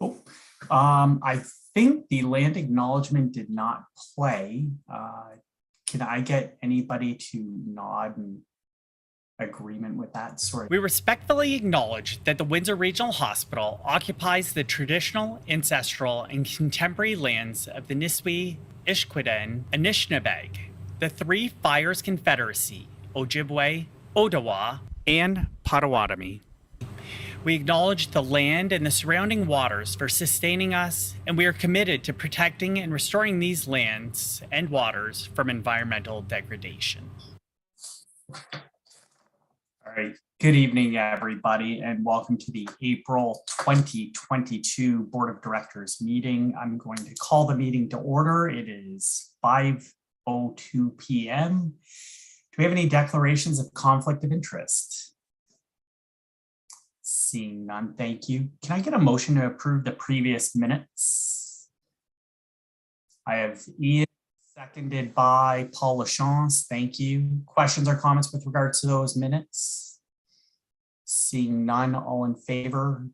Oh, I think the land acknowledgement did not play. Can I get anybody to nod in agreement with that? Sorry. We respectfully acknowledge that the Windsor Regional Hospital occupies the traditional, ancestral, and contemporary lands of the Niswi, Ishkwiden, Anishinaabeg, the Three Fires Confederacy, Ojibwe, Ottawa, and Potawatomi. We acknowledge the land and the surrounding waters for sustaining us, and we are committed to protecting and restoring these lands and waters from environmental degradation. All right. Good evening, everybody, and welcome to the April 2022 Board of Directors meeting. I'm going to call the meeting to order. It is 5:02 p.m. Do we have any declarations of conflict of interest? Seeing none, thank you. Can I get a motion to approve the previous minutes? I have Ian, seconded by Paul Lachance. Thank you. Questions or comments with regards to those minutes? Seeing none, all in favor?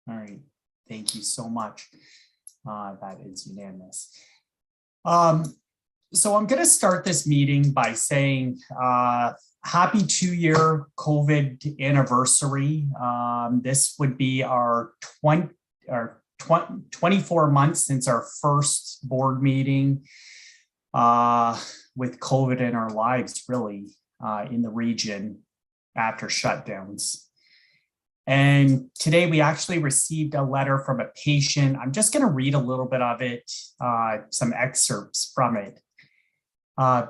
All right, thank you so much. That is unanimous. So I'm going to start this meeting by saying happy 2-year COVID anniversary. This would be our 24 months since our first board meeting with COVID in our lives, really, in the region after shutdowns. And today we actually received a letter from a patient. I'm just going to read a little bit of it, some excerpts from it.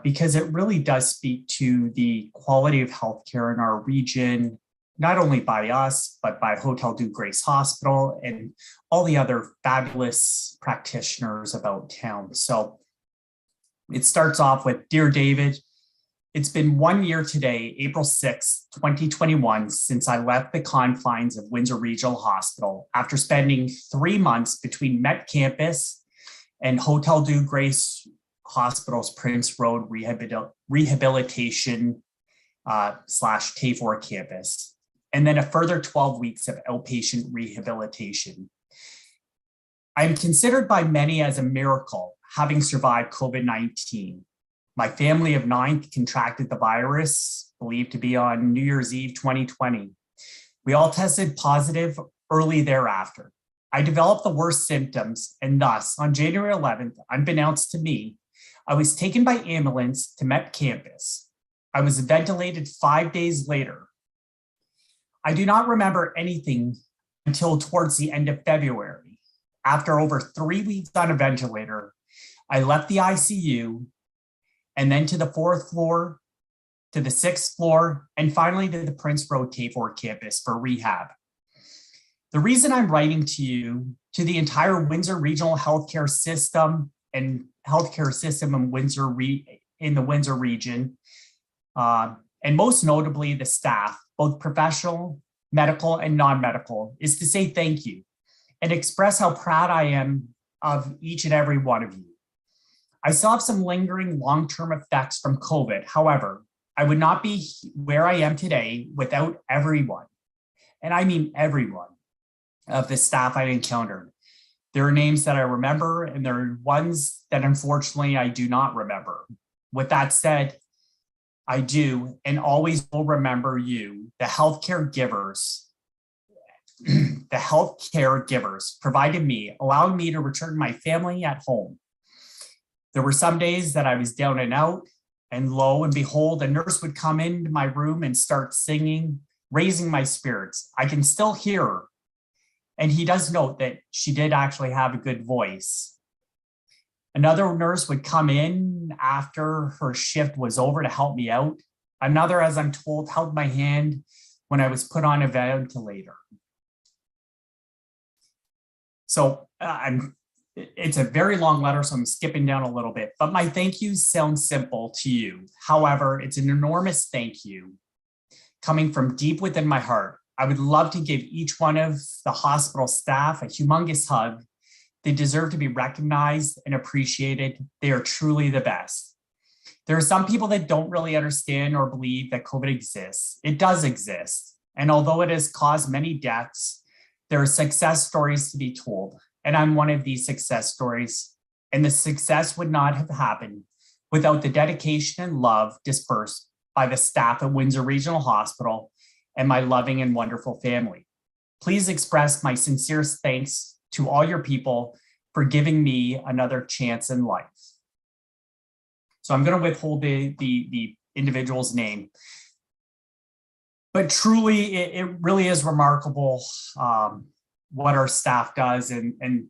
Because it really does speak to the quality of healthcare in our region, not only by us, but by Hotel Dieu Grace Hospital and all the other fabulous practitioners about town. So it starts off with, Dear David, it's been 1 year today, April 6th, 2021, since I left the confines of Windsor Regional Hospital after spending 3 months between Met Campus and Hotel Dieu Grace Hospital's Prince Road rehabilitation / K4 campus, and then a further 12 weeks of outpatient rehabilitation. I am considered by many as a miracle, having survived COVID-19. My family of 9 contracted the virus, believed to be on New Year's Eve 2020. We all tested positive early thereafter. I developed the worst symptoms, and thus, on January 11th, unbeknownst to me, I was taken by ambulance to Met Campus. I was ventilated 5 days later. I do not remember anything until towards the end of February. After over 3 weeks on a ventilator, I left the ICU and then to the 4th floor, to the 6th floor, and finally to the Prince Road K4 campus for rehab. The reason I'm writing to you, to the entire Windsor Regional Healthcare System and healthcare system in the Windsor region, and most notably the staff, both professional, medical, and non-medical, is to say thank you and express how proud I am of each and every one of you. I still have some lingering long-term effects from COVID. However, I would not be where I am today without everyone, and I mean everyone, of the staff I encountered. There are names that I remember, and there are ones that unfortunately I do not remember. With that said, I do and always will remember you, the healthcare givers. The healthcare givers provided me, allowing me to return to my family at home. There were some days that I was down and out, and lo and behold, a nurse would come into my room and start singing, raising my spirits. I can still hear her. And he does note that she did actually have a good voice. Another nurse would come in after her shift was over to help me out. Another, as I'm told, held my hand when I was put on a ventilator. So it's a very long letter, so I'm skipping down a little bit, but my thank yous sound simple to you. However, it's an enormous thank you coming from deep within my heart. I would love to give each one of the hospital staff a humongous hug. They deserve to be recognized and appreciated. They are truly the best. There are some people that don't really understand or believe that COVID exists. It does exist. And although it has caused many deaths, There are success stories to be told, and I'm one of these success stories. And the success would not have happened without the dedication and love dispersed by the staff at Windsor Regional Hospital and my loving and wonderful family. Please express my sincerest thanks to all your people for giving me another chance in life. So I'm going to withhold the individual's name. But truly, it really is remarkable what our staff does and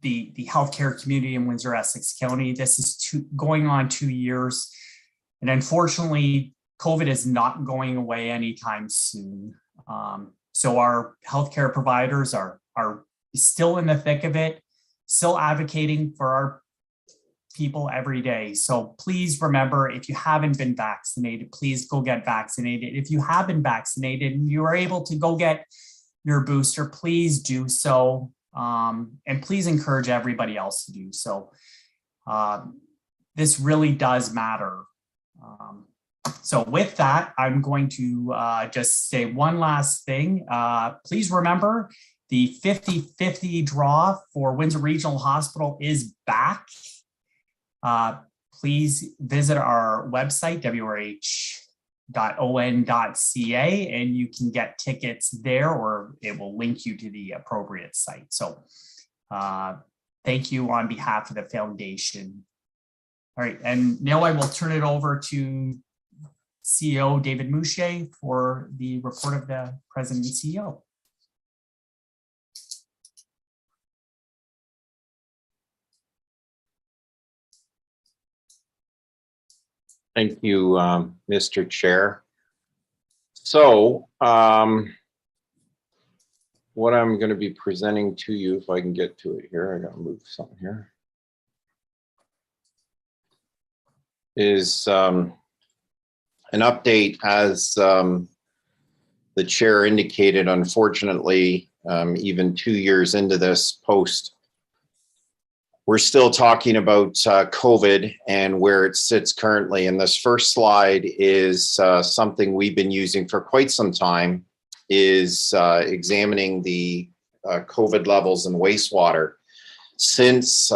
the healthcare community in Windsor, Essex County. This is going on 2 years. And unfortunately, COVID is not going away anytime soon. So our healthcare providers are still in the thick of it, still advocating for our people every day. So please remember, if you haven't been vaccinated, please go get vaccinated. If you have been vaccinated and you are able to go get your booster, please do so. And please encourage everybody else to do so. This really does matter. So with that, I'm going to just say one last thing. Please remember the 50-50 draw for Windsor Regional Hospital is back. Please visit our website, wrh.on.ca, and you can get tickets there, or it will link you to the appropriate site. So thank you on behalf of the foundation. All right, and now I will turn it over to CEO David Mouche for the report of the President and CEO. Thank you, Mr. Chair. So what I'm going to be presenting to you, if I can get to it here, I got to move something here, is an update. As the chair indicated, unfortunately, even 2 years into this post, we're still talking about COVID and where it sits currently. And this first slide is something we've been using for quite some time, is examining the COVID levels in wastewater. Since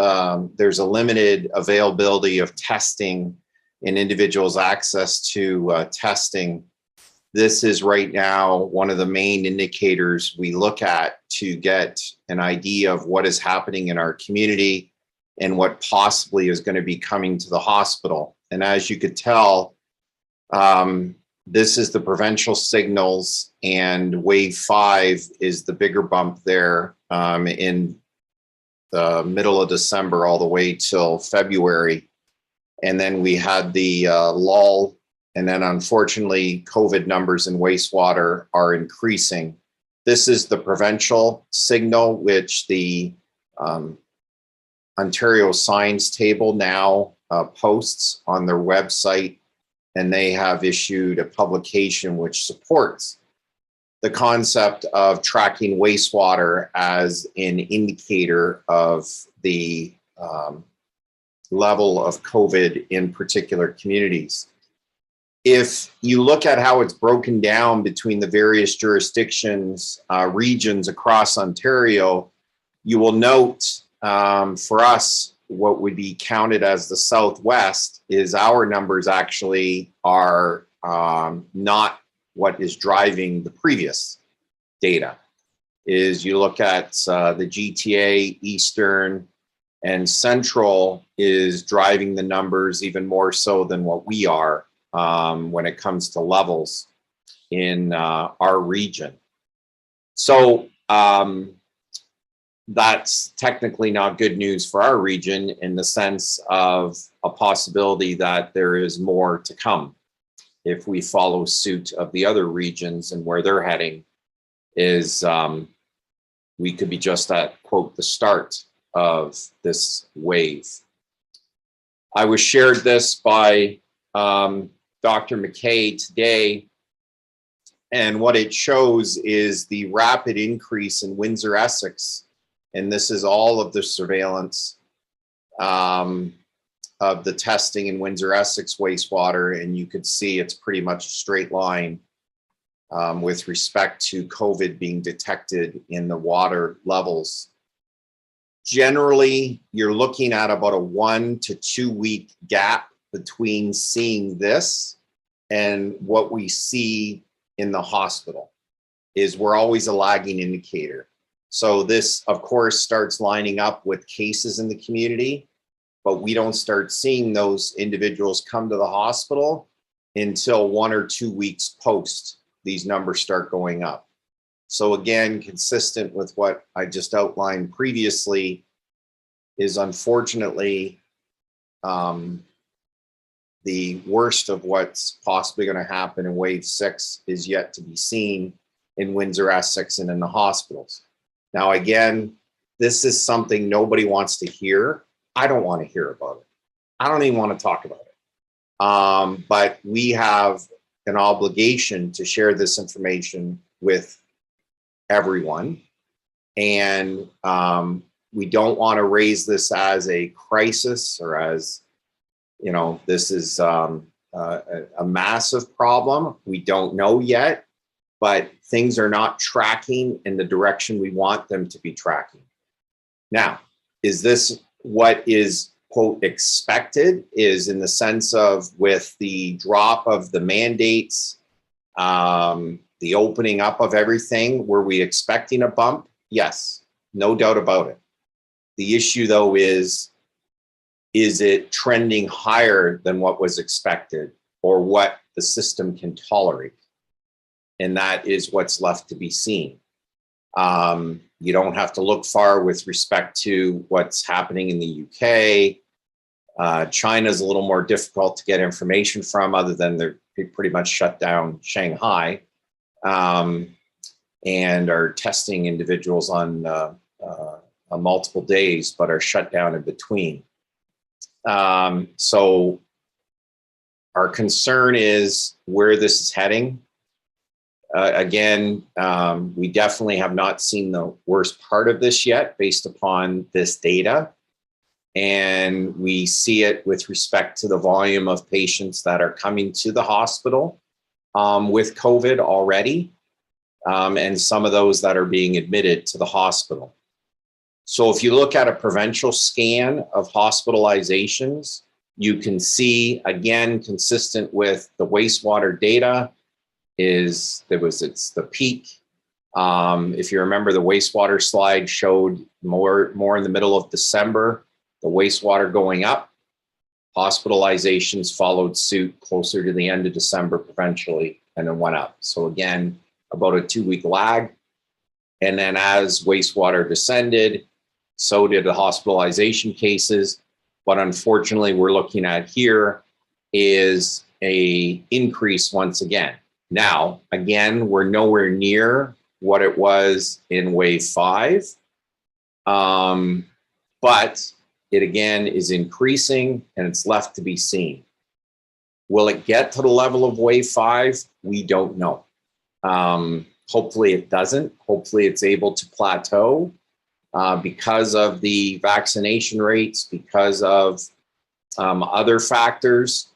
there's a limited availability of testing and individuals' access to testing, this is right now one of the main indicators we look at to get an idea of what is happening in our community and what possibly is going to be coming to the hospital. And as you could tell, this is the provincial signals, and wave 5 is the bigger bump there in the middle of December all the way till February. And then we had the lull, and then unfortunately COVID numbers in wastewater are increasing. This is the provincial signal, which the Ontario Science Table now posts on their website, and they have issued a publication which supports the concept of tracking wastewater as an indicator of the level of COVID in particular communities. If you look at how it's broken down between the various jurisdictions, regions across Ontario, you will note for us, what would be counted as the Southwest is our numbers actually are not what is driving the previous data. Is you look at the GTA, Eastern, and Central is driving the numbers even more so than what we are when it comes to levels in our region. So that's technically not good news for our region in the sense of a possibility that there is more to come. If we follow suit of the other regions and where they're heading, is we could be just at, quote, the start of this wave. I was shared this by Dr. McKay today, and what it shows is the rapid increase in Windsor, Essex. And this is all of the surveillance of the testing in Windsor, Essex wastewater. And you could see it's pretty much a straight line with respect to COVID being detected in the water levels. Generally, you're looking at about a 1 to 2 week gap between seeing this and what we see in the hospital. Is we're always a lagging indicator. So this, of course, starts lining up with cases in the community, but we don't start seeing those individuals come to the hospital until 1 or 2 weeks post these numbers start going up. So again, consistent with what I just outlined previously, is unfortunately the worst of what's possibly going to happen in wave 6 is yet to be seen in Windsor, Essex, and in the hospitals. Now, again, this is something nobody wants to hear. I don't want to hear about it. I don't even want to talk about it. But we have an obligation to share this information with everyone. And we don't want to raise this as a crisis or as, you know, this is a massive problem. We don't know yet, but things are not tracking in the direction we want them to be tracking. Now, is this what is, quote, expected? Is in the sense of with the drop of the mandates, the opening up of everything, were we expecting a bump? Yes, no doubt about it. The issue, though, is it trending higher than what was expected or what the system can tolerate? And that is what's left to be seen. You don't have to look far with respect to what's happening in the UK. China's a little more difficult to get information from, other than they're pretty much shut down Shanghai and are testing individuals on multiple days, but are shut down in between. So our concern is where this is heading. Again, we definitely have not seen the worst part of this yet based upon this data. And we see it with respect to the volume of patients that are coming to the hospital with COVID already, and some of those that are being admitted to the hospital. So if you look at a provincial scan of hospitalizations, you can see, again, consistent with the wastewater data, it's the peak. If you remember, the wastewater slide showed more in the middle of December, the wastewater going up. Hospitalizations followed suit closer to the end of December provincially, and then went up. So again, about a 2 week lag. And then as wastewater descended, so did the hospitalization cases. But unfortunately, we're looking at here is a increase once again. Now, again, we're nowhere near what it was in wave 5. But it again is increasing, and it's left to be seen. Will it get to the level of wave 5? We don't know. Hopefully it doesn't. Hopefully it's able to plateau because of the vaccination rates, because of other factors,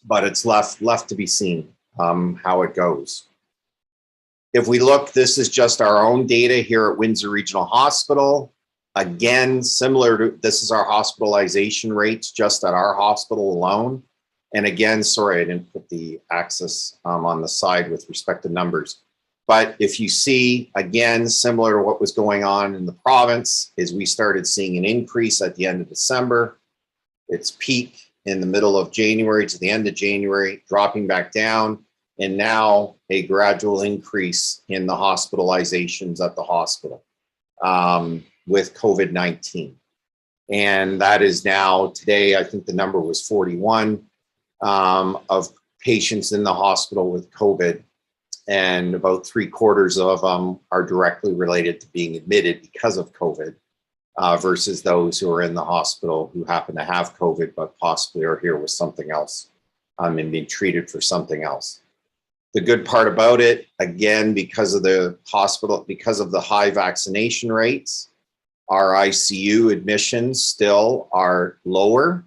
but it's left to be seen how it goes. If we look, this is just our own data here at Windsor Regional Hospital. Again, similar to, this is our hospitalization rates just at our hospital alone. And again, sorry, I didn't put the axis on the side with respect to numbers. But if you see, again, similar to what was going on in the province, is we started seeing an increase at the end of December. Its peak in the middle of January to the end of January, dropping back down, and now a gradual increase in the hospitalizations at the hospital with COVID-19. And that is now, today, I think the number was 41 of patients in the hospital with COVID, and about 3/4 of them are directly related to being admitted because of COVID, versus those who are in the hospital who happen to have COVID, but possibly are here with something else and being treated for something else. The good part about it, again, because of the hospital, because of the high vaccination rates, our ICU admissions still are lower.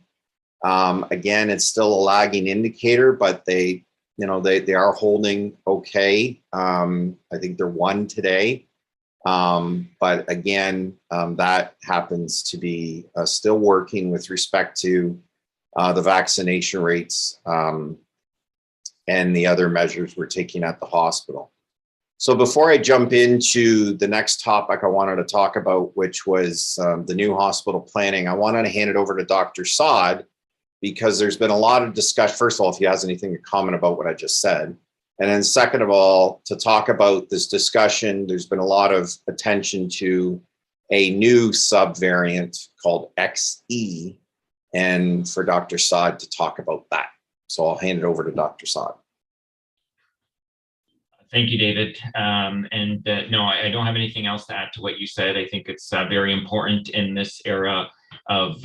Again, it's still a lagging indicator, but they they are holding okay. I think they're one today. But again, that happens to be still working with respect to the vaccination rates and the other measures we're taking at the hospital. So before I jump into the next topic I wanted to talk about, which was the new hospital planning, I wanted to hand it over to Dr. Saad, because there's been a lot of discussion. First of all, if he has anything to comment about what I just said. And then second of all, to talk about this discussion, there's been a lot of attention to a new subvariant called XE, and for Dr. Saad to talk about that. So I'll hand it over to Dr. Saad. Thank you, David. No, I don't have anything else to add to what you said. I think it's very important in this era of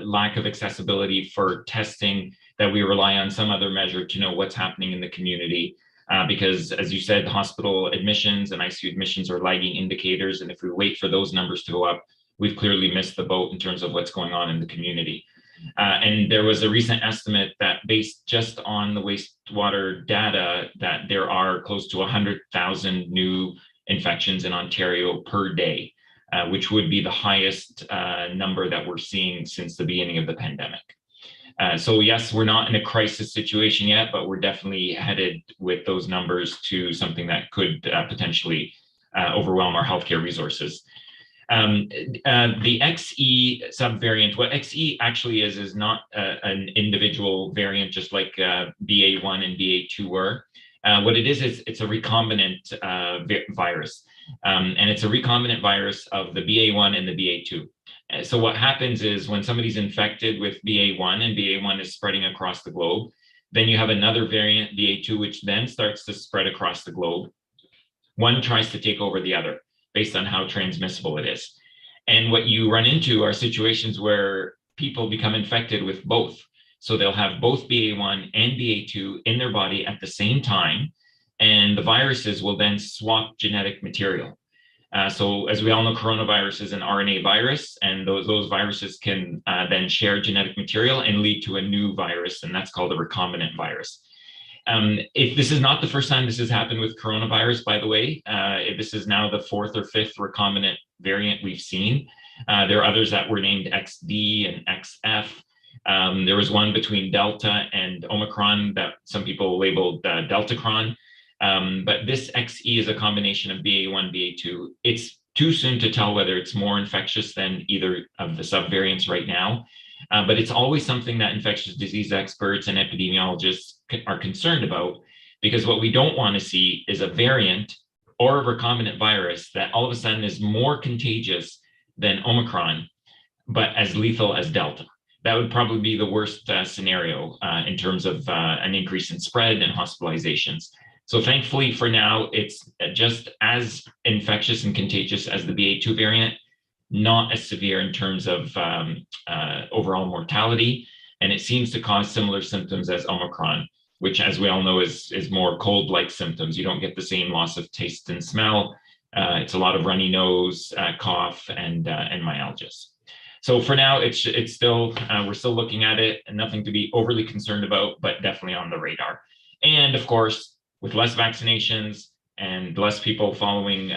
lack of accessibility for testing that we rely on some other measure to know what's happening in the community. Because as you said, hospital admissions and ICU admissions are lagging indicators. And if we wait for those numbers to go up, we've clearly missed the boat in terms of what's going on in the community. And there was a recent estimate that based just on the wastewater data, that there are close to 100,000 new infections in Ontario per day, which would be the highest number that we're seeing since the beginning of the pandemic. So yes, we're not in a crisis situation yet, but we're definitely headed with those numbers to something that could potentially overwhelm our healthcare resources. The XE subvariant, what XE actually is not an individual variant, just like BA1 and BA2 were. What it is it's a recombinant virus. And it's a recombinant virus of the BA1 and the BA2. So what happens is when somebody's infected with BA1 and BA1 is spreading across the globe, then you have another variant, BA2, which then starts to spread across the globe. One tries to take over the other based on how transmissible it is. And what you run into are situations where people become infected with both. So they'll have both BA1 and BA2 in their body at the same time, and the viruses will then swap genetic material. So as we all know, coronavirus is an RNA virus, and those viruses can then share genetic material and lead to a new virus, and that's called a recombinant virus. If this is not the first time this has happened with coronavirus, by the way, this is now the 4th or 5th recombinant variant we've seen. There are others that were named XD and XF. There was one between Delta and Omicron that some people labeled Deltacron. But this XE is a combination of BA1, BA2. It's too soon to tell whether it's more infectious than either of the subvariants right now. But it's always something that infectious disease experts and epidemiologists are concerned about, because what we don't want to see is a variant or a recombinant virus that all of a sudden is more contagious than Omicron, but as lethal as Delta. That would probably be the worst scenario in terms of an increase in spread and hospitalizations. So thankfully for now, it's just as infectious and contagious as the BA2 variant, not as severe in terms of overall mortality. And it seems to cause similar symptoms as Omicron, which, as we all know, is more cold-like symptoms. You don't get the same loss of taste and smell. It's a lot of runny nose, cough, and myalgias. So for now, it's still, we're still looking at it, and nothing to be overly concerned about, but definitely on the radar. And of course, with less vaccinations and less people following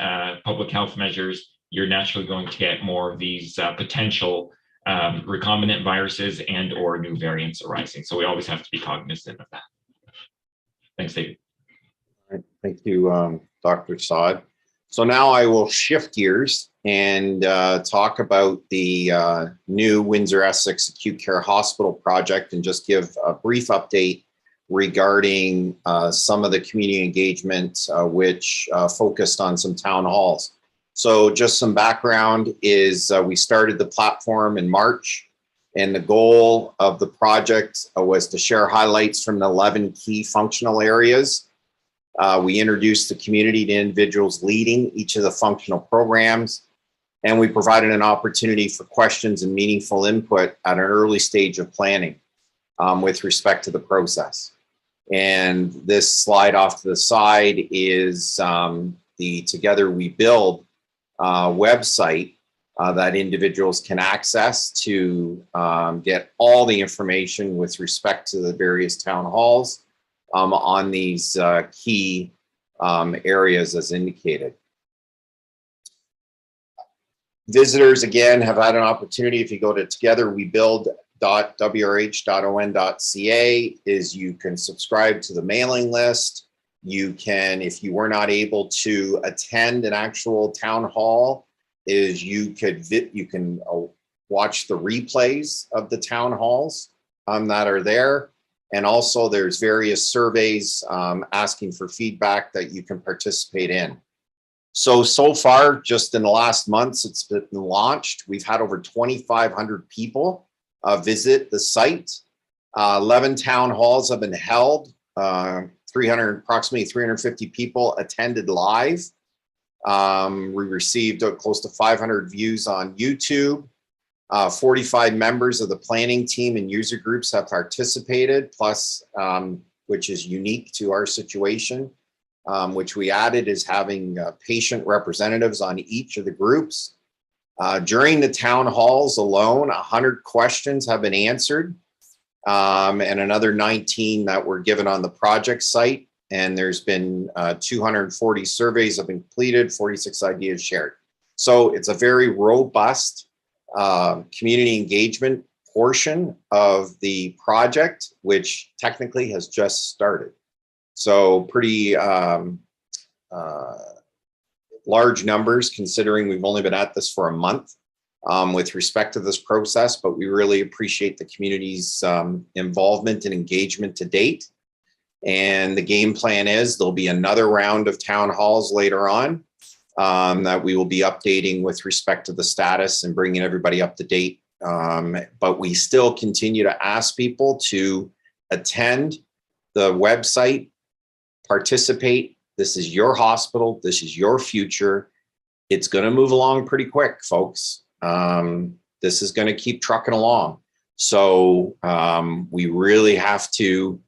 public health measures, you're naturally going to get more of these potential recombinant viruses and or new variants arising. So we always have to be cognizant of that. Thanks, David. All right. Thank you, Dr. Saad. So now I will shift gears and talk about the new Windsor-Essex Acute Care Hospital project and just give a brief update regarding some of the community engagement which focused on some town halls. So just some background is we started the platform in March, and the goal of the project was to share highlights from the 11 key functional areas. We introduced the community to individuals leading each of the functional programs, and we provided an opportunity for questions and meaningful input at an early stage of planning with respect to the process. And this slide off to the side is the Together We Build website that individuals can access to get all the information with respect to the various town halls. on these key areas as indicated. Visitors, again, have had an opportunity. If you go to togetherwebuild.wrh.on.ca, is you can subscribe to the mailing list. You can, if you were not able to attend an actual town hall, is you can watch the replays of the town halls that are there. And also there's various surveys asking for feedback that you can participate in. So far, just in the last months, it's been launched. We've had over 2,500 people visit the site. 11 town halls have been held. Approximately 350 people attended live. We received close to 500 views on YouTube. 45 members of the planning team and user groups have participated, plus, which is unique to our situation, which we added is having patient representatives on each of the groups. During the town halls alone, 100 questions have been answered, and another 19 that were given on the project site. And there's been 240 surveys have been completed, 46 ideas shared. So it's a very robust community engagement portion of the project, which technically has just started. So pretty large numbers, considering we've only been at this for a month with respect to this process, but we really appreciate the community's involvement and engagement to date. And the game plan is there'll be another round of town halls later on that we will be updating with respect to the status and bringing everybody up to date. But we still continue to ask people to attend the website, participate. This is your hospital. This is your future. It's going to move along pretty quick, folks. This is going to keep trucking along. So we really have to,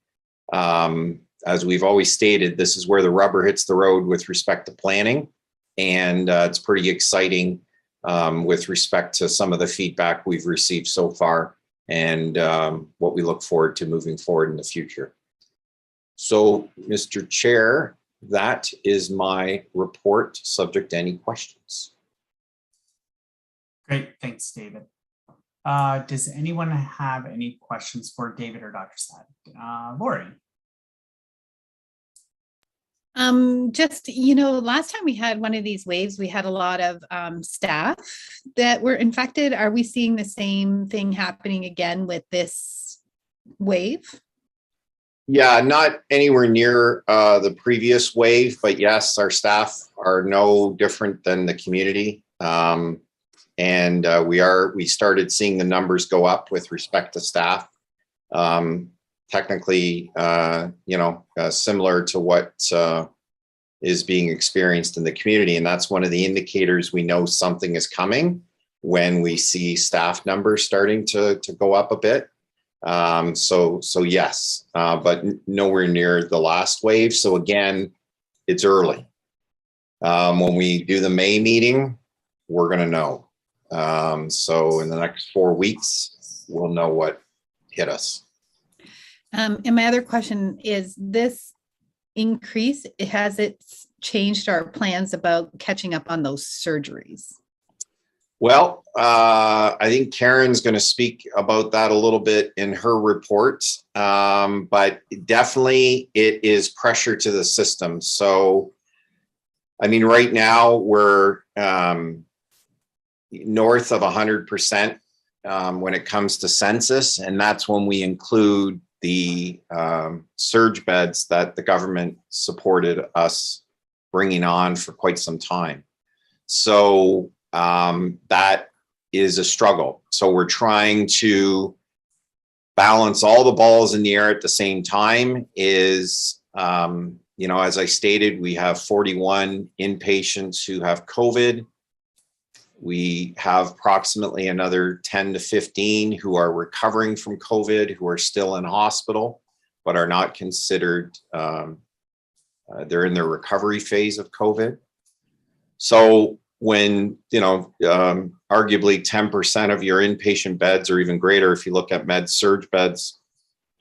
as we've always stated, this is where the rubber hits the road with respect to planning. And it's pretty exciting with respect to some of the feedback we've received so far and what we look forward to moving forward in the future. So, Mr. Chair, that is my report, subject to any questions. Great, thanks, David. Does anyone have any questions for David or Dr. Sad? Lori? Just, last time we had one of these waves, we had a lot of staff that were infected. Are we seeing the same thing happening again with this wave? Yeah, not anywhere near the previous wave, but yes, our staff are no different than the community. And we started seeing the numbers go up with respect to staff. Technically, similar to what is being experienced in the community. And that's one of the indicators we know something is coming when we see staff numbers starting to go up a bit. So yes, but nowhere near the last wave. So again, it's early. When we do the May meeting, we're going to know. So in the next 4 weeks, we'll know what hit us. And my other question is, this increase, has it changed our plans about catching up on those surgeries? Well, I think Karen's going to speak about that a little bit in her report, but definitely it is pressure to the system. So, I mean, right now we're north of 100% when it comes to census, and that's when we include the surge beds that the government supported us bringing on for quite some time. So that is a struggle. So we're trying to balance all the balls in the air at the same time. As I stated, we have 41 inpatients who have COVID. We have approximately another 10 to 15 who are recovering from COVID, who are still in hospital, but are not considered, they're in their recovery phase of COVID. So when, arguably 10% of your inpatient beds, or even greater if you look at med surge beds,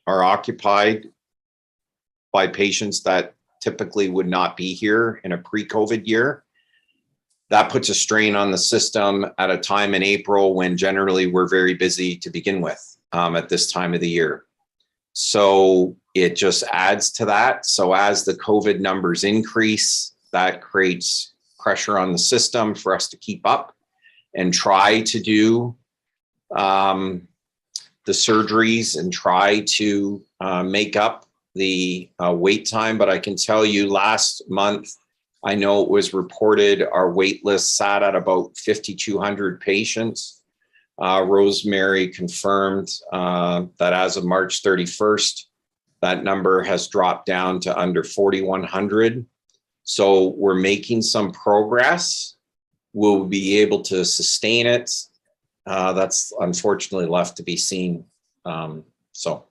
are occupied by patients that typically would not be here in a pre-COVID year. That puts a strain on the system at a time in April when generally we're very busy to begin with at this time of the year. So it just adds to that. So as the COVID numbers increase, that creates pressure on the system for us to keep up and try to do the surgeries and try to make up the wait time. But I can tell you last month, I know it was reported our wait list sat at about 5,200 patients. Rosemary confirmed that as of March 31st, that number has dropped down to under 4,100. So we're making some progress. We'll be able to sustain it. That's unfortunately left to be seen. So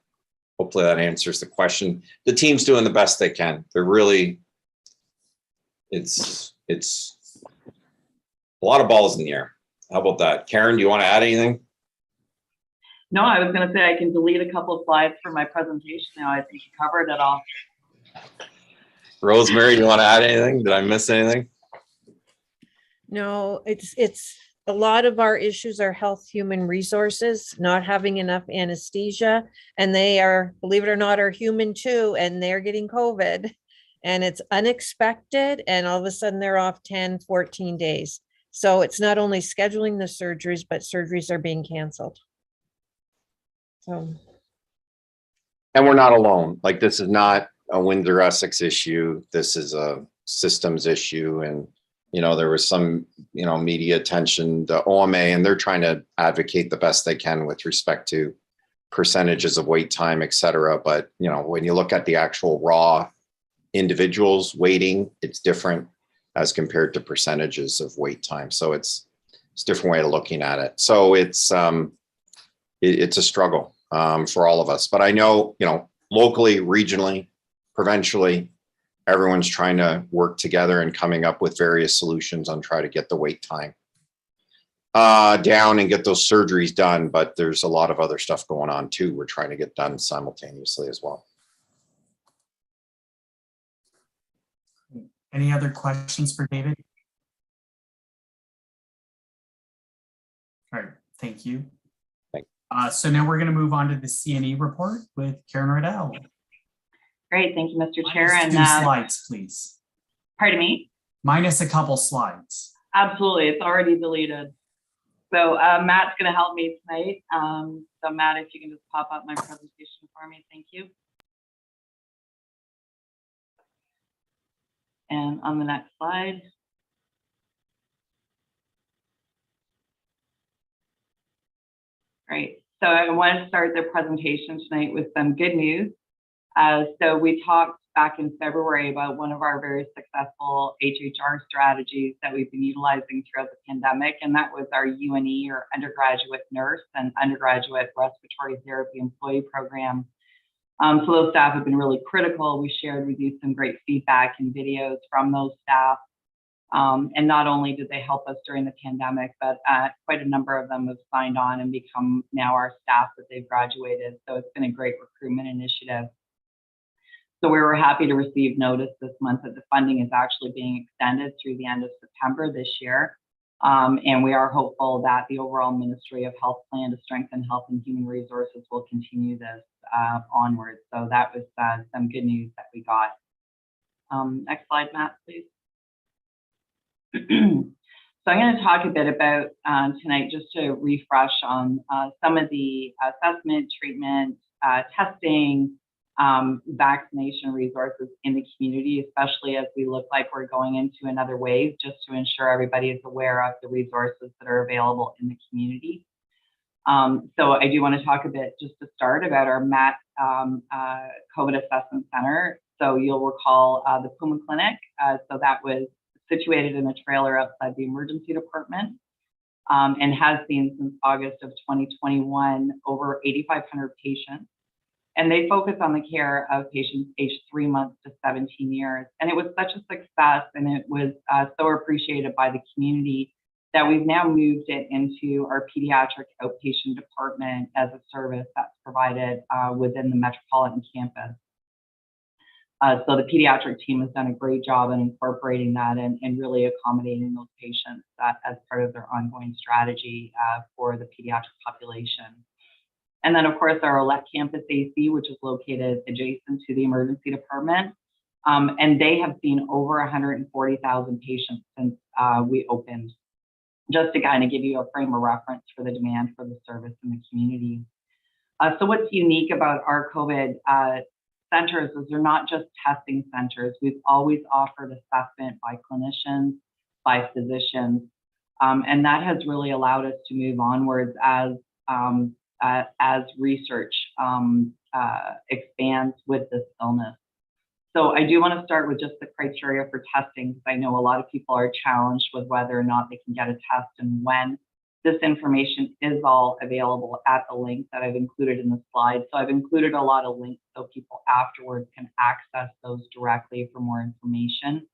hopefully that answers the question. The team's doing the best they can. They're really, it's a lot of balls in the air. How about that? Karen, do you want to add anything? No, I was going to say I can delete a couple of slides from my presentation now. I think you covered it all. Rosemary, do you want to add anything? Did I miss anything? No, it's a lot of our issues are health human resources, not having enough anesthesia, and they are, believe it or not, are human too, and they're getting COVID, and it's unexpected, and all of a sudden they're off 10, 14 days. So it's not only scheduling the surgeries, but surgeries are being canceled. So. And we're not alone. Like, this is not a Windsor Essex issue. This is a systems issue. And, you know, there was some, you know, media attention to OMA, and they're trying to advocate the best they can with respect to percentages of wait time, et cetera. But, you know, when you look at the actual raw individuals waiting, it's different as compared to percentages of wait time. So it's a different way of looking at it. So it's a struggle for all of us. But I know, you know, locally, regionally, provincially, everyone's trying to work together and coming up with various solutions on try to get the wait time down and get those surgeries done. But there's a lot of other stuff going on too. We're trying to get done simultaneously as well. Any other questions for David? All right, thank you. So now we're going to move on to the CNE report with Karen Riddell. Great, thank you, Mr. Chair. Minus and 2 slides, please. Pardon me? Minus a couple slides. Absolutely, it's already deleted. So Matt's going to help me tonight. So Matt, if you can just pop up my presentation for me, thank you. And on the next slide. Great. So I want to start the presentation tonight with some good news. So we talked back in February about one of our very successful HHR strategies that we've been utilizing throughout the pandemic, and that was our UNE, or undergraduate nurse and undergraduate respiratory therapy employee program. So those staff have been really critical. We shared with you some great feedback and videos from those staff. And not only did they help us during the pandemic, but quite a number of them have signed on and become now our staff that they've graduated. So it's been a great recruitment initiative. So we were happy to receive notice this month that the funding is actually being extended through the end of September this year. And we are hopeful that the overall Ministry of Health plan to strengthen health and human resources will continue this onwards. So that was some good news that we got. Next slide, Matt, please. So I'm going to talk a bit about tonight, just to refresh on some of the assessment, treatment, testing, vaccination resources in the community, especially as we look like we're going into another wave, just to ensure everybody is aware of the resources that are available in the community. So I do want to talk a bit, just to start, about our MAT COVID Assessment Center. So you'll recall the Puma Clinic. So that was situated in a trailer outside the emergency department, and has been since August of 2021 over 8,500 patients. And they focus on the care of patients aged 3 months to 17 years. And it was such a success, and it was so appreciated by the community, that we've now moved it into our pediatric outpatient department as a service that's provided within the metropolitan campus. So the pediatric team has done a great job in incorporating that and really accommodating those patients as part of their ongoing strategy for the pediatric population. And then, of course, our Olette Campus AC, which is located adjacent to the emergency department. And they have seen over 140,000 patients since we opened, just to kind of give you a frame of reference for the demand for the service in the community. So what's unique about our COVID centers is they're not just testing centers. We've always offered assessment by clinicians, by physicians, and that has really allowed us to move onwards as research expands with this illness. So I do want to start with just the criteria for testing, because I know a lot of people are challenged with whether or not they can get a test and when. This information is all available at the link that I've included in the slide. So I've included a lot of links so people afterwards can access those directly for more information.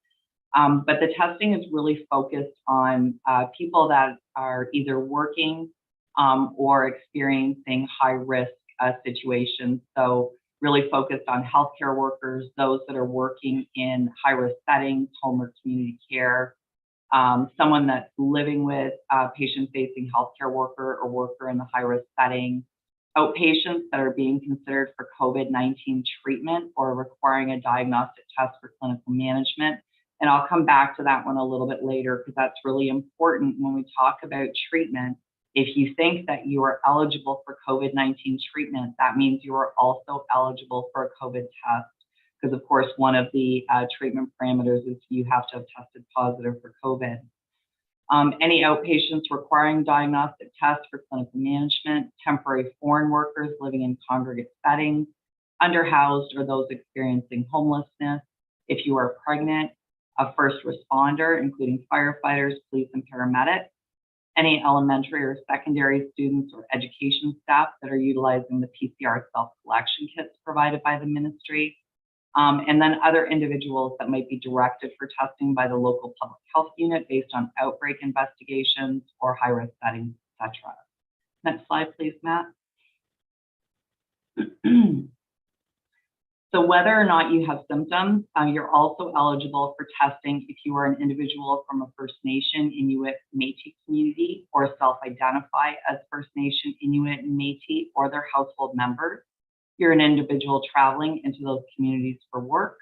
But the testing is really focused on people that are either working or experiencing high risk situations. So really focused on healthcare workers, those that are working in high risk settings, home or community care, someone that's living with a patient-facing healthcare worker or worker in the high-risk setting, outpatients that are being considered for COVID-19 treatment or requiring a diagnostic test for clinical management. And I'll come back to that one a little bit later, because that's really important when we talk about treatment. If you think that you are eligible for COVID-19 treatment, that means you are also eligible for a COVID test. Because of course, one of the treatment parameters is you have to have tested positive for COVID. Any outpatients requiring diagnostic tests for clinical management, temporary foreign workers living in congregate settings, underhoused or those experiencing homelessness, if you are pregnant, a first responder, including firefighters, police, and paramedics, any elementary or secondary students or education staff that are utilizing the PCR self-collection kits provided by the ministry, and then other individuals that might be directed for testing by the local public health unit based on outbreak investigations or high-risk settings, etc. Next slide, please, Matt. So whether or not you have symptoms, you're also eligible for testing if you are an individual from a First Nation, Inuit, Métis community, or self-identify as First Nation, Inuit, and Métis, or their household members. You're an individual traveling into those communities for work,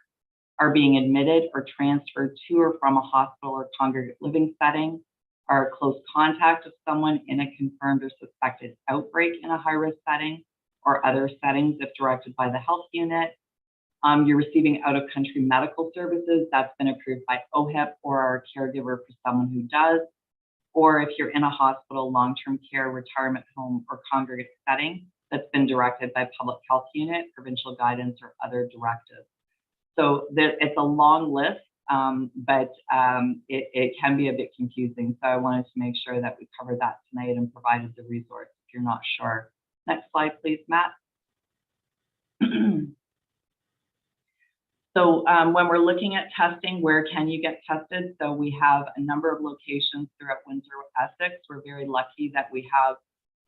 are being admitted or transferred to or from a hospital or congregate living setting, are a close contact of someone in a confirmed or suspected outbreak in a high-risk setting, or other settings if directed by the health unit. You're receiving out-of-country medical services that's been approved by OHIP or are a caregiver for someone who does, or if you're in a hospital, long-term care, retirement home, or congregate setting that's been directed by public health unit, provincial guidance, or other directives. So it's a long list, but it can be a bit confusing. So I wanted to make sure that we covered that tonight and provided the resource if you're not sure. Next slide, please, Matt. So when we're looking at testing, where can you get tested? So we have a number of locations throughout Windsor, Essex. We're very lucky that we have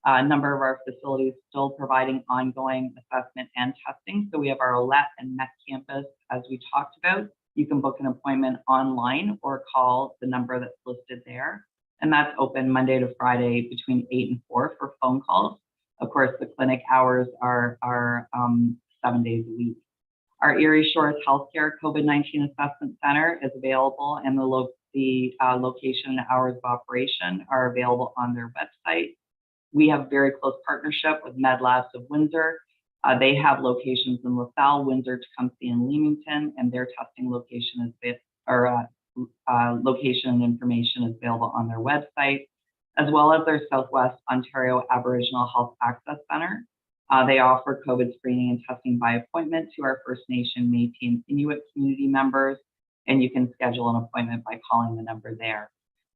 a number of our facilities still providing ongoing assessment and testing. So we have our Olette and Met campus, as we talked about. You can book an appointment online or call the number that's listed there. And that's open Monday to Friday between 8 and 4 for phone calls. Of course, the clinic hours are 7 days a week. Our Erie Shores Healthcare COVID-19 Assessment Center is available, and the location and hours of operation are available on their website. We have very close partnership with MedLabs of Windsor. They have locations in LaSalle, Windsor, Tecumseh, and Leamington, and their testing location is location and information is available on their website, as well as their Southwest Ontario Aboriginal Health Access Center. They offer COVID screening and testing by appointment to our First Nation, Métis, and Inuit community members, and you can schedule an appointment by calling the number there.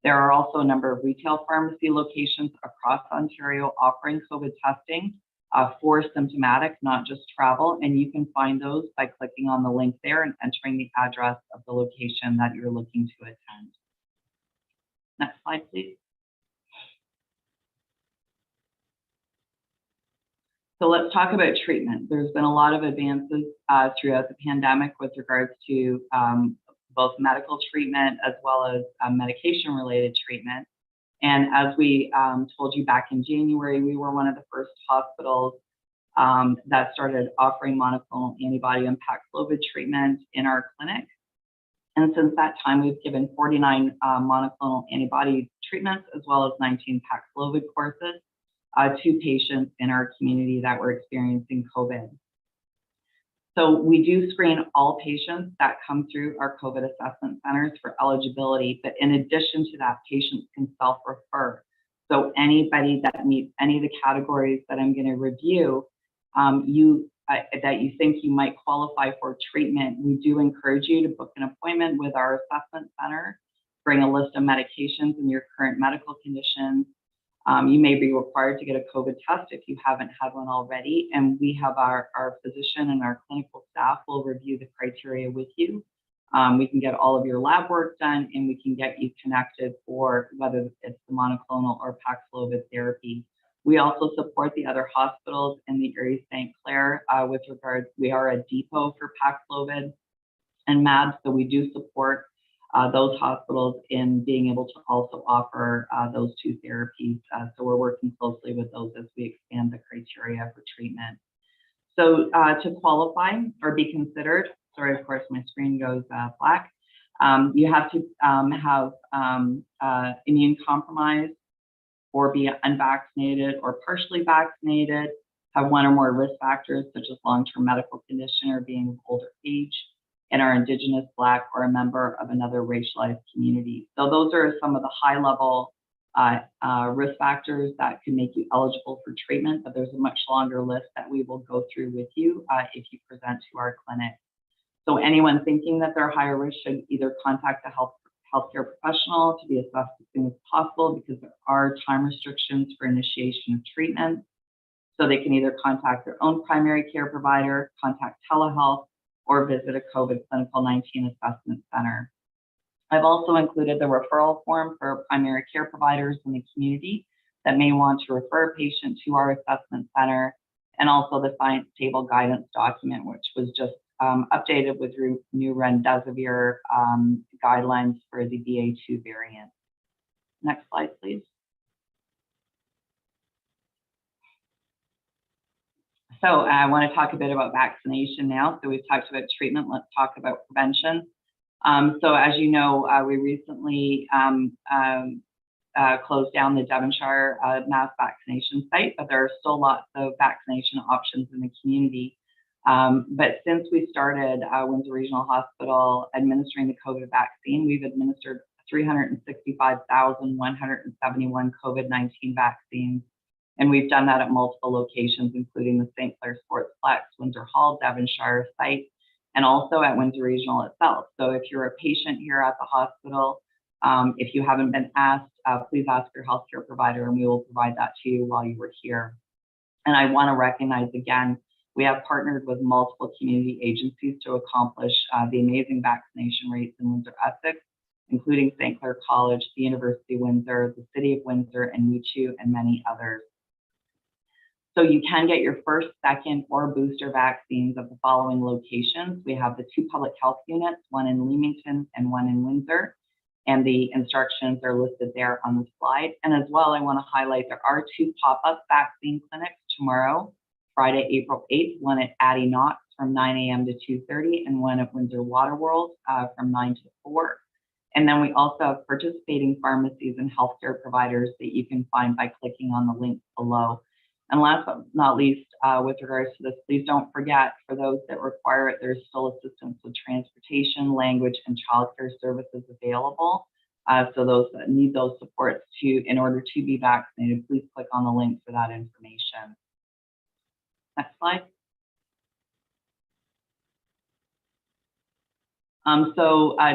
There are also a number of retail pharmacy locations across Ontario offering COVID testing for symptomatic, not just travel, and you can find those by clicking on the link there and entering the address of the location that you're looking to attend. Next slide, please. So let's talk about treatment. There's been a lot of advances throughout the pandemic with regards to both medical treatment as well as medication-related treatment. And as we told you back in January, we were one of the first hospitals that started offering monoclonal antibody and Paxlovid treatment in our clinic. And since that time, we've given 49 monoclonal antibody treatments as well as 19 Paxlovid courses to patients in our community that were experiencing COVID. So we do screen all patients that come through our COVID assessment centers for eligibility, but in addition to that, patients can self-refer. So anybody that meets any of the categories that I'm going to review, that you think you might qualify for treatment, we do encourage you to book an appointment with our assessment center, bring a list of medications and your current medical conditions. You may be required to get a COVID test if you haven't had one already, and we have our physician and our clinical staff will review the criteria with you. We can get all of your lab work done, and we can get you connected for whether it's the monoclonal or Paxlovid therapy. We also support the other hospitals in the area of St. Clair with regards, we are a depot for Paxlovid and MAB, so we do support those hospitals in being able to also offer those two therapies. So we're working closely with those as we expand the criteria for treatment. So to qualify or be considered, sorry, of course, my screen goes black. You have to have immune compromise or be unvaccinated or partially vaccinated, have one or more risk factors such as long-term medical condition or being of older age, and are Indigenous, Black, or a member of another racialized community. So those are some of the high-level risk factors that can make you eligible for treatment, but there's a much longer list that we will go through with you if you present to our clinic. So anyone thinking that they're higher risk should either contact a healthcare professional to be assessed as soon as possible, because there are time restrictions for initiation of treatment. So they can either contact their own primary care provider, contact telehealth, or visit a COVID clinical-19 assessment center. I've also included the referral form for primary care providers in the community that may want to refer a patient to our assessment center, and also the science table guidance document, which was just updated with new remdesivir guidelines for the BA2 variant. Next slide, please. So I want to talk a bit about vaccination now. So we've talked about treatment, let's talk about prevention. So as you know, we recently closed down the Devonshire mass vaccination site, but there are still lots of vaccination options in the community. But since we started Windsor Regional Hospital administering the COVID vaccine, we've administered 365,171 COVID-19 vaccines. And we've done that at multiple locations, including the St. Clair Sportsplex, Windsor Hall, Devonshire site, and also at Windsor Regional itself. So if you're a patient here at the hospital, if you haven't been asked, please ask your healthcare provider, and we will provide that to you while you were here. And I want to recognize again, we have partnered with multiple community agencies to accomplish the amazing vaccination rates in Windsor, Essex, including St. Clair College, the University of Windsor, the City of Windsor, and Michu, and many others. So you can get your first, second, or booster vaccines at the following locations. We have the two public health units, one in Leamington and one in Windsor, and the instructions are listed there on the slide. And as well, I want to highlight there are two pop-up vaccine clinics tomorrow, Friday, April 8th, one at Addie Knox from 9 a.m. to 2:30, and one at Windsor Waterworld from 9 to 4. And then we also have participating pharmacies and healthcare providers that you can find by clicking on the link below. And last but not least, with regards to this, please don't forget, for those that require it, there's still assistance with transportation, language, and childcare services available. So those that need those supports in order to be vaccinated, please click on the link for that information. Next slide.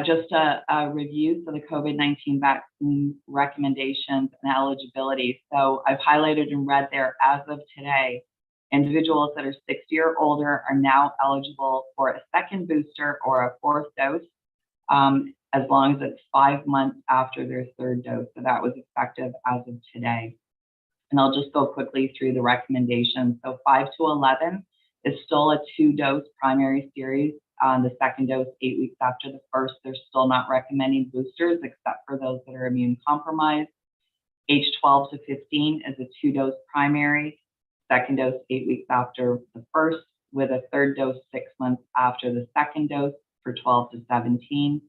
Just a review for the COVID-19 vaccine recommendations and eligibility. So I've highlighted in red there, as of today, individuals that are 60 or older are now eligible for a second booster or a fourth dose, as long as it's 5 months after their third dose. So that was effective as of today. And I'll just go quickly through the recommendations. So 5 to 11 is still a 2-dose primary series. The second dose 8 weeks after the first. They're still not recommending boosters except for those that are immune compromised. Age 12 to 15 is a 2-dose primary. Second dose 8 weeks after the first, with a third dose 6 months after the second dose for 12 to 17,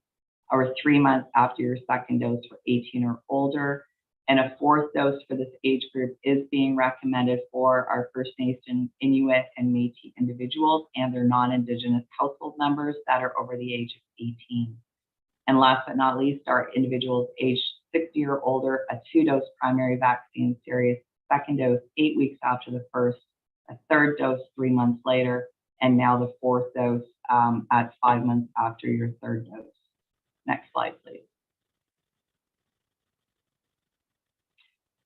or 3 months after your second dose for 18 or older. And a fourth dose for this age group is being recommended for our First Nation, Inuit, and Métis individuals and their non-Indigenous household members that are over the age of 18. And last but not least, our individuals aged 60 or older, a 2-dose primary vaccine series, second dose 8 weeks after the first, a third dose 3 months later, and now the fourth dose at 5 months after your third dose. Next slide, please.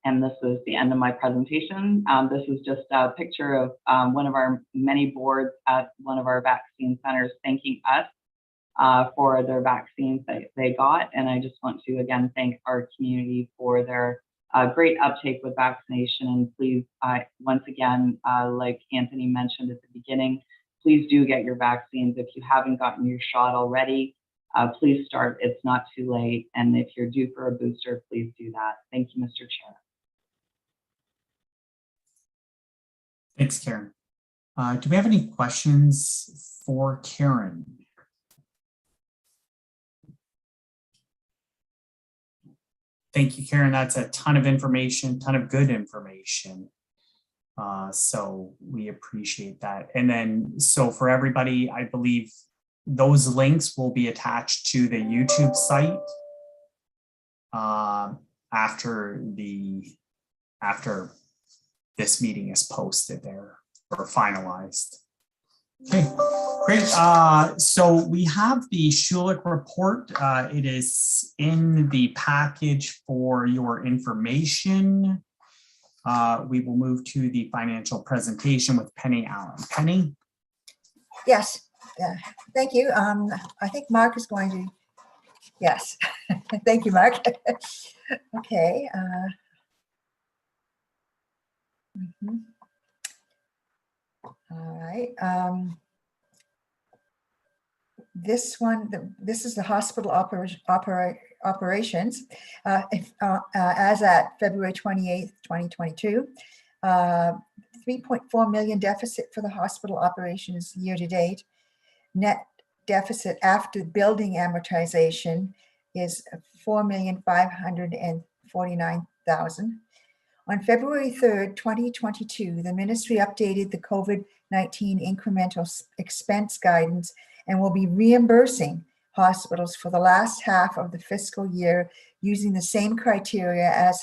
And this is the end of my presentation. This is just a picture of one of our many boards at one of our vaccine centers thanking us for their vaccines that they got. And I just want to again thank our community for their great uptake with vaccination. And please, once again, like Anthony mentioned at the beginning, please do get your vaccines. If you haven't gotten your shot already, please start. It's not too late. And if you're due for a booster, please do that. Thank you, Mr. Chair. Thanks, Karen. Do we have any questions for Karen? Thank you, Karen. That's a ton of information, ton of good information. So we appreciate that. And then, so for everybody, I believe those links will be attached to the YouTube site after this meeting is posted there or finalized. Okay, great. So we have the Schulich report. It is in the package for your information. We will move to the financial presentation with Penny Allen. Penny? Yes, thank you. I think Mark is going to, yes, thank you, Mark. Okay. All right. This one, this is the hospital operations as at February 28th, 2022. 3.4 million deficit for the hospital operations year to date. Net deficit after building amortization is 4,549,000. On February 3rd, 2022, the ministry updated the COVID-19 incremental expense guidance and will be reimbursing hospitals for the last half of the fiscal year using the same criteria as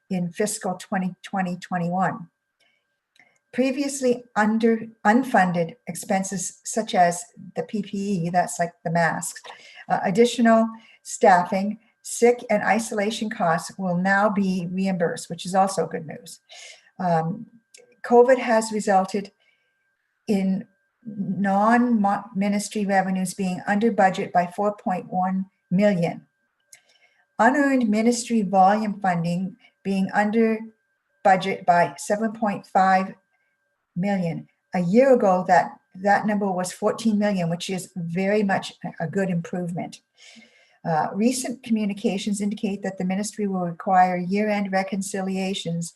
in fiscal 2020-21. Previously unfunded expenses such as the PPE, that's like the masks, additional staffing, sick and isolation costs will now be reimbursed, which is also good news. COVID has resulted in non-ministry revenues being under budget by 4.1 million. Unearned ministry volume funding being under budget by 7.5 million. A year ago, that number was 14 million, which is very much a good improvement. Recent communications indicate that the ministry will require year-end reconciliations,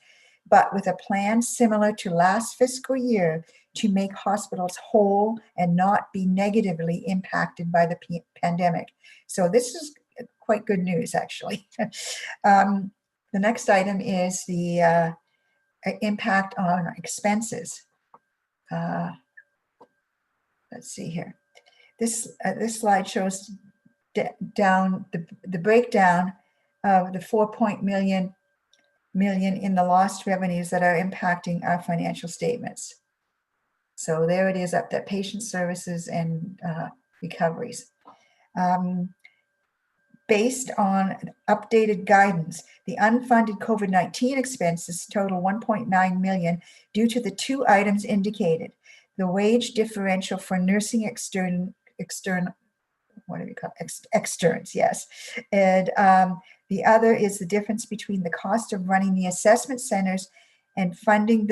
but with a plan similar to last fiscal year to make hospitals whole and not be negatively impacted by the pandemic. So this is quite good news, actually. The next item is the impact on expenses. Let's see here. This slide shows down the breakdown of the 4 million in the lost revenues that are impacting our financial statements. So there it is up there, patient services and recoveries. Based on updated guidance, the unfunded COVID-19 expenses total 1.9 million due to the two items indicated: the wage differential for nursing externs, yes. And the other is the difference between the cost of running the assessment centers and funding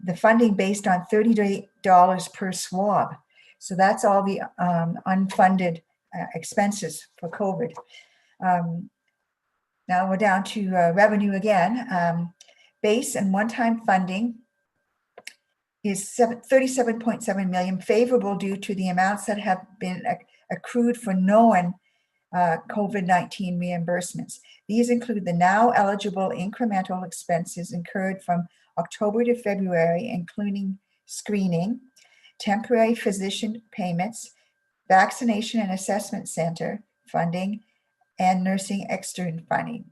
the funding based on $30 per swab. So that's all the unfunded expenses for COVID. Now we're down to revenue again. Base and one-time funding is 37.7 million, favorable due to the amounts that have been accrued for known COVID-19 reimbursements. These include the now eligible incremental expenses incurred from October to February, including screening, temporary physician payments, vaccination and assessment center funding, and nursing extern funding.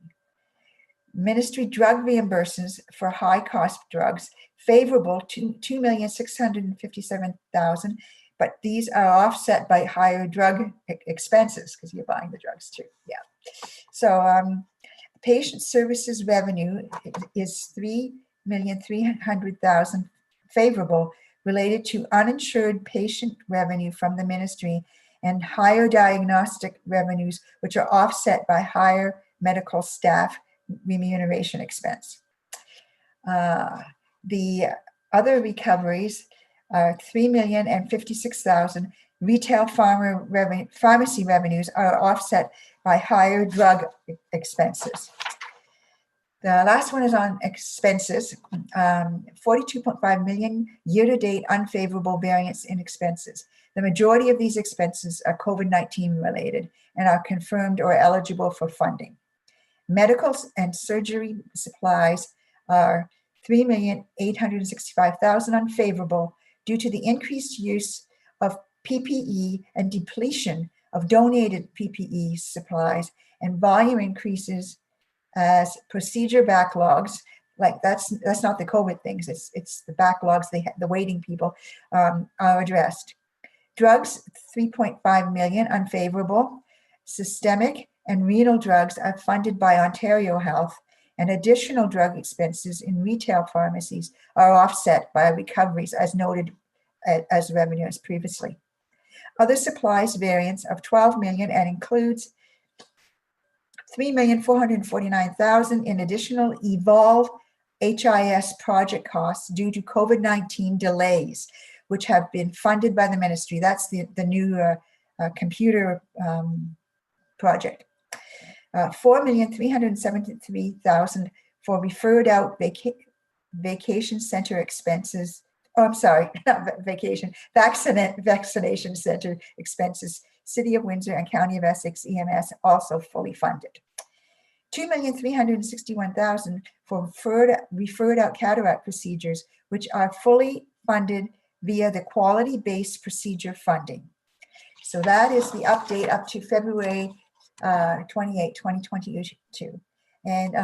Ministry drug reimbursements for high-cost drugs, favorable to 2,657,000, but these are offset by higher drug expenses because you're buying the drugs too. Yeah. So patient services revenue is 3,300,000 favorable, related to uninsured patient revenue from the ministry and higher diagnostic revenues, which are offset by higher medical staff remuneration expense. The other recoveries are 3,056,000. Retail pharmacy revenues are offset by higher drug expenses. The last one is on expenses, 42.5 million year-to-date unfavorable variance in expenses. The majority of these expenses are COVID-19 related and are confirmed or eligible for funding. Medical and surgery supplies are 3,865,000 unfavorable due to the increased use of PPE and depletion of donated PPE supplies and volume increases as procedure backlogs, like that's not the COVID things, it's the backlogs, the waiting people are addressed. Drugs, 3.5 million unfavorable. Systemic and renal drugs are funded by Ontario Health, and additional drug expenses in retail pharmacies are offset by recoveries as noted as revenue as previously. Other supplies variance of 12 million and includes 3,449,000 in additional Evolve HIS project costs due to COVID-19 delays, which have been funded by the ministry. That's the new computer project. 4,373,000 for referred out vacation center expenses. Oh, I'm sorry, not vacation, vaccination center expenses. City of Windsor and County of Essex EMS also fully funded. 2,361,000 for referred out cataract procedures, which are fully funded via the quality-based procedure funding. So that is the update up to February 28, 2022. And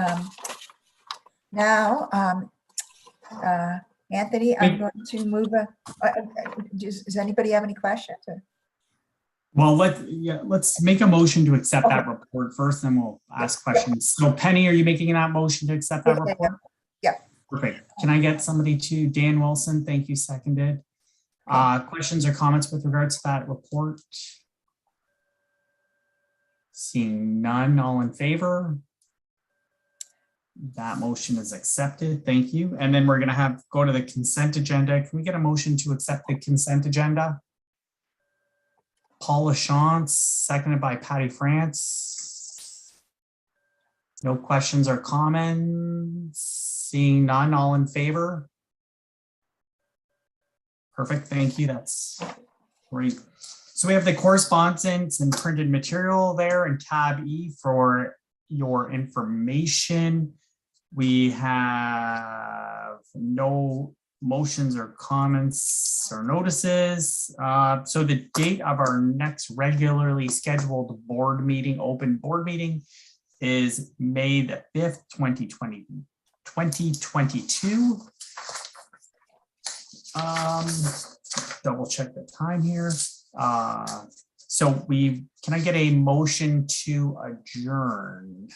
now, Anthony, I'm going to move. Does anybody have any questions? Well, let's make a motion to accept that report first, then we'll ask questions. So Penny, are you making that motion to accept that report? Yeah. Perfect. Can I get somebody to Dan Wilson? Thank you, seconded. Questions or comments with regards to that report? Seeing none, all in favor? That motion is accepted. Thank you. And then we're going to go to the consent agenda. Can we get a motion to accept the consent agenda? Paul LaChance, seconded by Patty France. No questions or comments. Seeing none, all in favor? Perfect, thank you, that's great. So we have the correspondence and printed material there in tab E for your information. We have no motions or comments or notices. So the date of our next regularly scheduled board meeting, open board meeting, is May the 5th, 2022. Double check the time here. So can I get a motion to adjourn?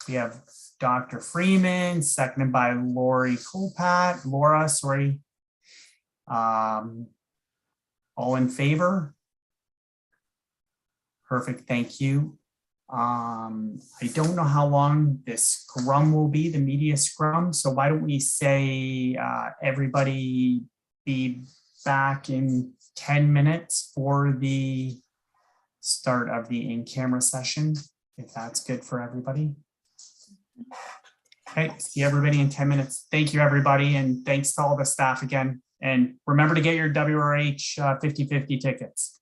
We have Dr. Freeman, seconded by Laura, sorry. All in favor? Perfect, thank you. I don't know how long this scrum will be, the media scrum. So why don't we say everybody be back in 10 minutes for the start of the in-camera session, if that's good for everybody. Okay, see everybody in 10 minutes. Thank you, everybody. And thanks to all the staff again. And remember to get your WRH 50/50 tickets.